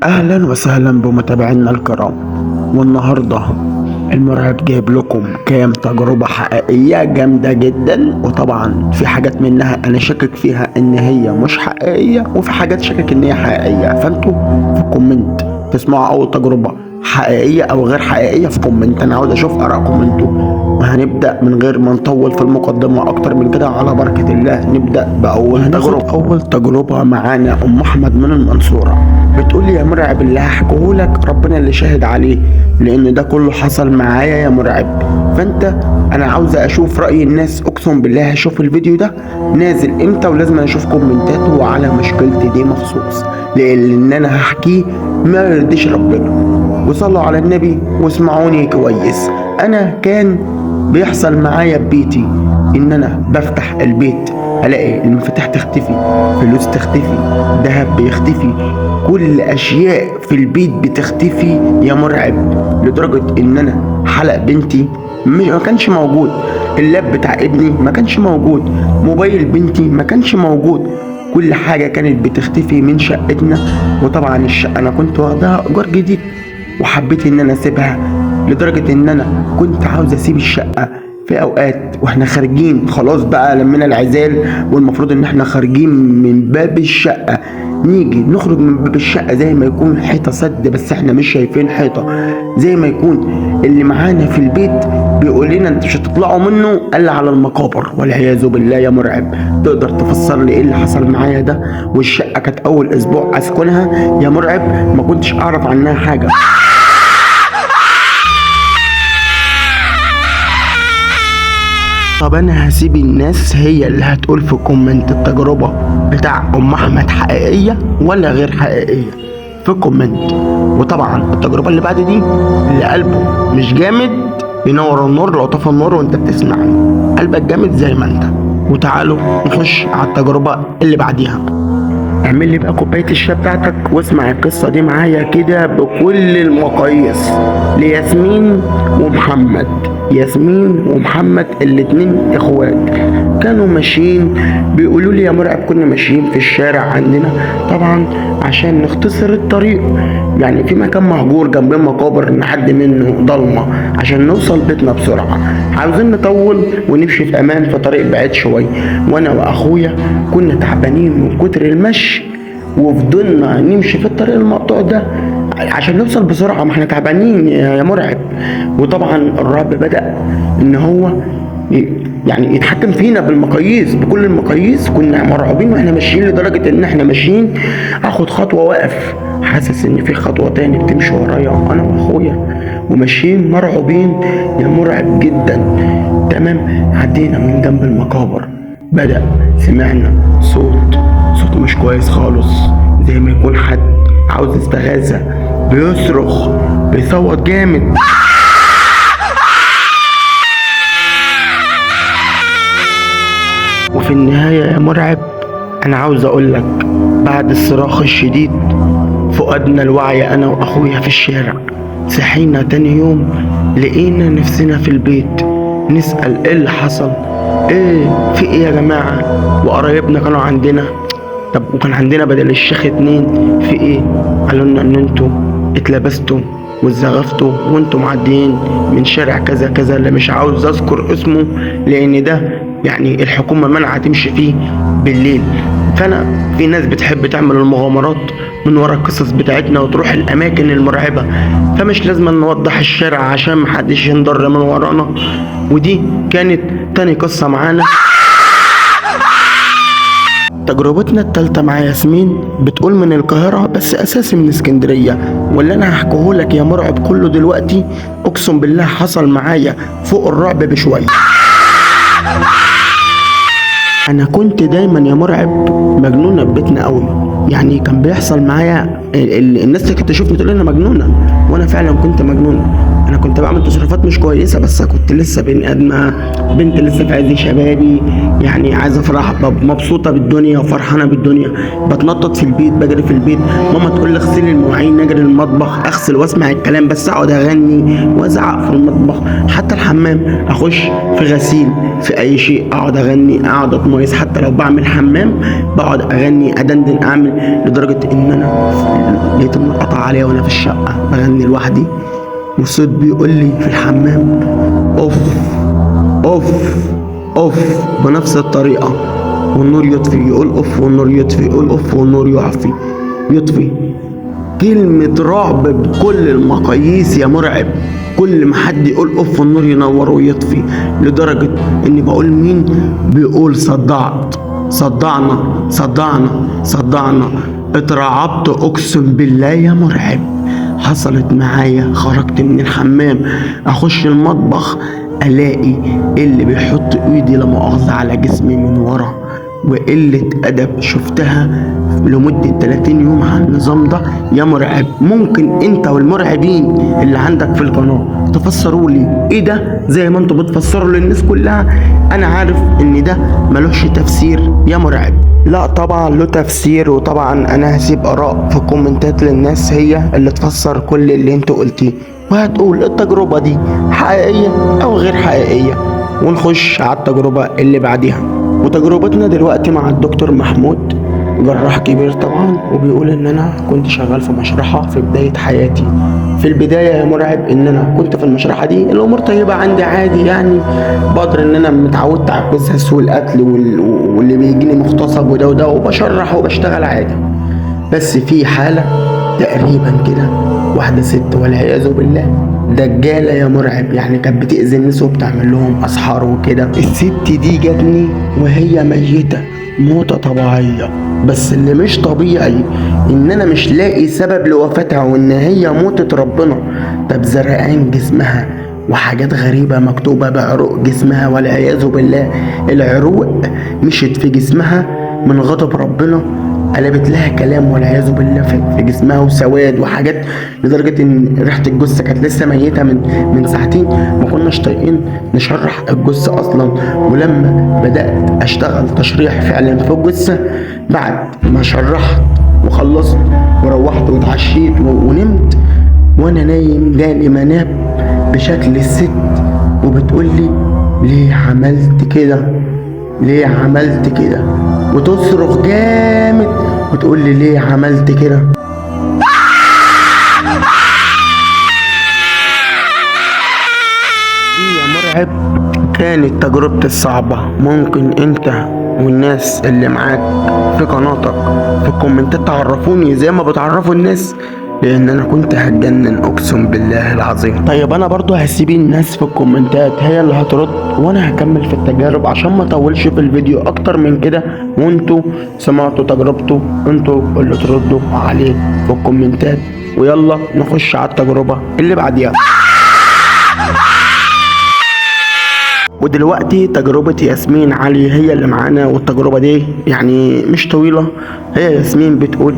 اهلا وسهلا بمتابعينا الكرام. والنهارده المرعب جايب لكم كام تجربة حقيقية جامدة جدا، وطبعا في حاجات منها انا شاكك فيها ان هي مش حقيقية، وفي حاجات شاكك ان هي حقيقية. فانتوا في كومنت تسمعوا اول تجربة حقيقية او غير حقيقية في كومنت، انا عاوز اشوف ارائكم انتوا. وهنبدأ من غير ما نطول في المقدمة اكتر من كده، على بركة الله نبدأ باول تجربة. اول تجربة معانا ام احمد من المنصورة، بتقول لي يا مرعب اللي هحكيهولك ربنا اللي شاهد عليه، لان ده كله حصل معايا يا مرعب. فانت انا عاوزه اشوف راي الناس، اقسم بالله هشوف الفيديو ده نازل امتى، ولازم اشوف كومنتاته على مشكلتي دي مخصوص، لان انا هحكيه ما يرضيش ربنا. وصلوا على النبي واسمعوني كويس. انا كان بيحصل معايا ببيتي ان انا بفتح البيت الاقي المفاتيح تختفي، فلوس تختفي، دهب بيختفي، كل اشياء في البيت بتختفي يا مرعب. لدرجة ان انا حلق بنتي ما كانش موجود، اللاب بتاع ابني ما كانش موجود، موبايل بنتي ما كانش موجود، كل حاجة كانت بتختفي من شقتنا. وطبعا الشقة انا كنت واخدها ايجار جديد، وحبيت ان انا اسيبها، لدرجة ان انا كنت عاوز اسيب الشقة في اوقات واحنا خارجين خلاص بقى لمينا العزال، والمفروض ان احنا خارجين من باب الشقة، نيجي نخرج من باب الشقة زي ما يكون حيطة سد، بس احنا مش شايفين حيطة، زي ما يكون اللي معانا في البيت بيقول لنا انتوا مش هتطلعوا منه الا على المقابر، والعياذ بالله يا مرعب. تقدر تفسر لي ايه اللي حصل معايا ده؟ والشقة كانت اول اسبوع اسكنها يا مرعب ما كنتش اعرف عنها حاجة. طب انا هسيب الناس هي اللي هتقول في كومنت التجربة بتاع ام احمد حقيقية ولا غير حقيقية في كومنت. وطبعا التجربة اللي بعد دي اللي قلبه مش جامد ينور النور، لو طفى النور وانت بتسمعني قلبك جامد زي ما انت. وتعالوا نخش على التجربة اللي بعديها. اعمل لي بقى كوباية الشاي بتاعتك واسمع القصة دي معايا كده بكل المقاييس. لياسمين ومحمد، ياسمين ومحمد الاتنين اخوات، كانوا ماشيين بيقولوا لي يا مرعب، كنا ماشيين في الشارع عندنا طبعا عشان نختصر الطريق، يعني في مكان مهجور جنب مقابر نعدي منه ضلمه عشان نوصل بيتنا بسرعه، عاوزين نطول ونمشي في امان في طريق بعيد شويه. وانا واخويا كنا تعبانين من كتر المشي، وفضلنا نمشي في الطريق المقطوع ده عشان نوصل بسرعة، ما احنا تعبانين يا مرعب. وطبعا الرعب بدأ ان هو يعني يتحكم فينا بالمقاييس، بكل المقاييس كنا مرعوبين واحنا ماشيين، لدرجة ان احنا ماشيين اخد خطوة واقف حاسس ان في خطوة تاني بتمشي ورايا انا واخويا، وماشيين مرعوبين يا مرعب جدا. تمام، عدينا من جنب المقابر، بدأ سمعنا صوت مش كويس خالص، زي ما يكون حد عاوز استغاثة، بيصرخ بيصوت جامد. وفي النهاية يا مرعب انا عاوز اقولك، بعد الصراخ الشديد فقدنا الوعي انا واخويا في الشارع. صحينا تاني يوم لقينا نفسنا في البيت نسأل ايه اللي حصل، ايه في ايه يا جماعة، وقرايبنا كانوا عندنا، طب وكان عندنا بدل الشيخ 2 في ايه؟ قالوا لنا ان انتوا اتلبستوا واتزغفتوا وانتوا معديين من شارع كذا كذا، اللي مش عاوز اذكر اسمه لان ده يعني الحكومة منع تمشي فيه بالليل. فانا في ناس بتحب تعمل المغامرات من ورا القصص بتاعتنا وتروح الاماكن المرعبة، فمش لازم نوضح الشارع عشان محدش ينضر من ورانا. ودي كانت تاني قصة معانا. تجربتنا التالتة مع ياسمين، بتقول من القاهرة بس أساسي من اسكندرية، واللي أنا هحكيهولك يا مرعب كله دلوقتي أقسم بالله حصل معايا فوق الرعب بشوية. أنا كنت دايما يا مرعب مجنونة ببيتنا قوي، يعني كان بيحصل معايا الناس اللي كانت تشوفني تقول أنا مجنونة، وأنا فعلا كنت مجنونة. انا كنت بعمل تصرفات مش كويسه، بس كنت لسه بني ادمه، بنت لسه في عز شبابي، يعني عايز افرح، مبسوطه بالدنيا وفرحانه بالدنيا، بتنطط في البيت، بجري في البيت، ماما تقول لي اغسلي المواعين، نجري المطبخ اغسل واسمع الكلام، بس اقعد اغني وازعق في المطبخ. حتى الحمام اخش في غسيل، في اي شيء اقعد اغني، اقعد اتميز، حتى لو بعمل حمام بقعد اغني ادندن اعمل، لدرجه ان انا لقيت النور قطع عليا وانا في الشقه بغني لوحدي، والصوت بيقول لي في الحمام اوف اوف اوف بنفس الطريقه، والنور يطفي يقول اوف، والنور يطفي يقول اوف، والنور يطفي. كلمة رعب بكل المقاييس يا مرعب. كل ما حد يقول اوف النور ينور ويطفي، لدرجة اني بقول مين؟ بيقول صدعنا. اترعبت اقسم بالله يا مرعب. حصلت معايا، خرجت من الحمام اخش المطبخ الاقي اللي بيحط ايدي لا مؤاخذة على جسمي من ورا، وقلة أدب شفتها لمدة 30 يوم على النظام ده يا مرعب. ممكن انت والمرعبين اللي عندك في القناة تفسروا لي ايه ده زي ما انتوا بتفسروا للناس كلها؟ انا عارف ان ده ملوش تفسير يا مرعب. لا طبعا له تفسير، وطبعا انا هسيب اراء في الكومنتات للناس هي اللي تفسر كل اللي انتوا قلتيه، وهتقول التجربة دي حقيقية او غير حقيقية، ونخش على التجربة اللي بعديها. وتجربتنا دلوقتي مع الدكتور محمود، جراح كبير طبعا، وبيقول ان انا كنت شغال في مشرحة في بداية حياتي. في البداية يا مرعب ان انا كنت في المشرحة دي الامور طيبة عندي عادي، يعني بقدر ان انا متعودت على القصص والقتل واللي بيجيني مغتصب وده وبشرح وبشتغل عادي. بس في حالة تقريبا كده، واحدة ست والعياذ بالله دجالة يا مرعب، يعني كانت بتأذي الناس وبتعمل لهم أسحار وكده. الست دي جاتني وهي ميتة موتة طبيعية، بس اللي مش طبيعي إن أنا مش لاقي سبب لوفاتها، وإن هي موتة ربنا. طب زرقان جسمها وحاجات غريبة مكتوبة بعروق جسمها والعياذ بالله، العروق مشت في جسمها من غضب ربنا، قلبت لها كلام والعياذ بالله في جسمها وسواد وحاجات، لدرجه ان ريحه الجثه كانت لسه ميته من ساعتين، ما كناش طايقين نشرح الجثه اصلا. ولما بدات اشتغل تشريح فعلا في الجثه، بعد ما شرحت وخلصت وروحت واتعشيت ونمت، وانا نايم جاني منام بشكل الست وبتقول لي ليه عملت كده، وتصرخ جامد وتقول لي ليه عملت كده. دي يا مرعب كانت تجربتي الصعبة. ممكن انت والناس اللي معاك في قناتك في الكومنتات تعرفوني زي ما بتعرفوا الناس، لان انا كنت هتجنن اقسم بالله العظيم. طيب انا برضو هسيب الناس في الكومنتات هي اللي هترد، وانا هكمل في التجارب عشان ما اطولش في الفيديو اكتر من كده، وانتوا سمعتوا تجربته انتوا اللي تردوا عليه في الكومنتات. ويلا نخش على التجربة اللي بعديها. ودلوقتي تجربة ياسمين علي هي اللي معانا، والتجربة دي يعني مش طويلة. هي ياسمين بتقول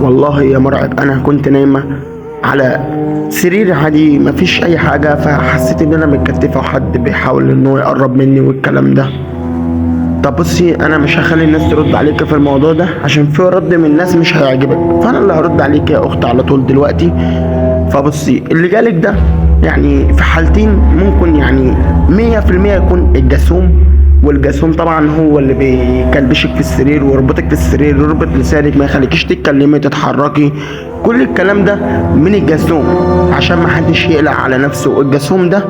والله يا مرعب انا كنت نايمة على سرير عادي مفيش اي حاجة، فحسيت ان انا متكتفة وحد بيحاول انه يقرب مني والكلام ده. طب بصي انا مش هخلي الناس ترد عليك في الموضوع ده عشان في رد من الناس مش هيعجبك، فانا اللي هرد عليك يا اخت على طول دلوقتي. فبصي اللي جالك ده يعني في حالتين ممكن يعني 100% يكون الجاسوم، والجاسوم طبعا هو اللي بيكلبشك في السرير ويربطك في السرير ويربط لسانك ما يخليكيش تتكلمي تتحركي، كل الكلام ده من الجاسوم عشان ما حدش يقلق على نفسه. الجاسوم ده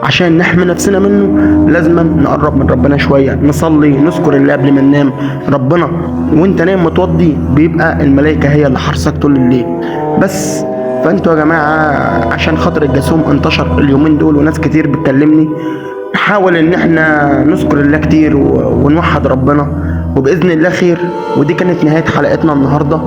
عشان نحمي نفسنا منه لازم نقرب من ربنا شويه، نصلي نذكر الله قبل ما ننام. ربنا وانت نايم متوضي بيبقى الملائكه هي اللي حرسك طول الليل. بس فانتوا يا جماعه عشان خاطر الجاسوم انتشر اليومين دول وناس كتير بتكلمني، نحاول ان احنا نذكر الله كتير ونوحد ربنا، وباذن الله خير. ودي كانت نهايه حلقتنا النهارده،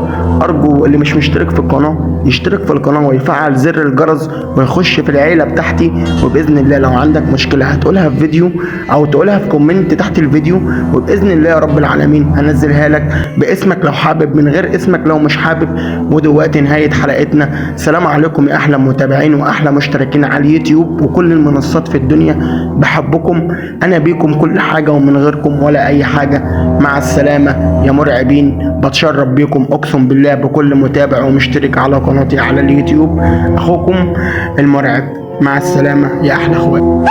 ارجو اللي مش مشترك في القناه يشترك في القناه ويفعل زر الجرس ويخش في العيله بتاعتي. وباذن الله لو عندك مشكله هتقولها في فيديو او تقولها في كومنت تحت الفيديو، وباذن الله يا رب العالمين هنزلها لك باسمك لو حابب، من غير اسمك لو مش حابب. ودلوقتي نهايه حلقتنا. سلام عليكم يا احلى متابعين واحلى مشتركين على اليوتيوب وكل المنصات في الدنيا. بحبكم، انا بيكم كل حاجه ومن غيركم ولا اي حاجه. مع السلامه يا مرعبين. بتشرف بيكم اقسم بالله بكل متابع ومشترك على قناتي على اليوتيوب. اخوكم المرعب. مع السلامه يا احلى اخوات.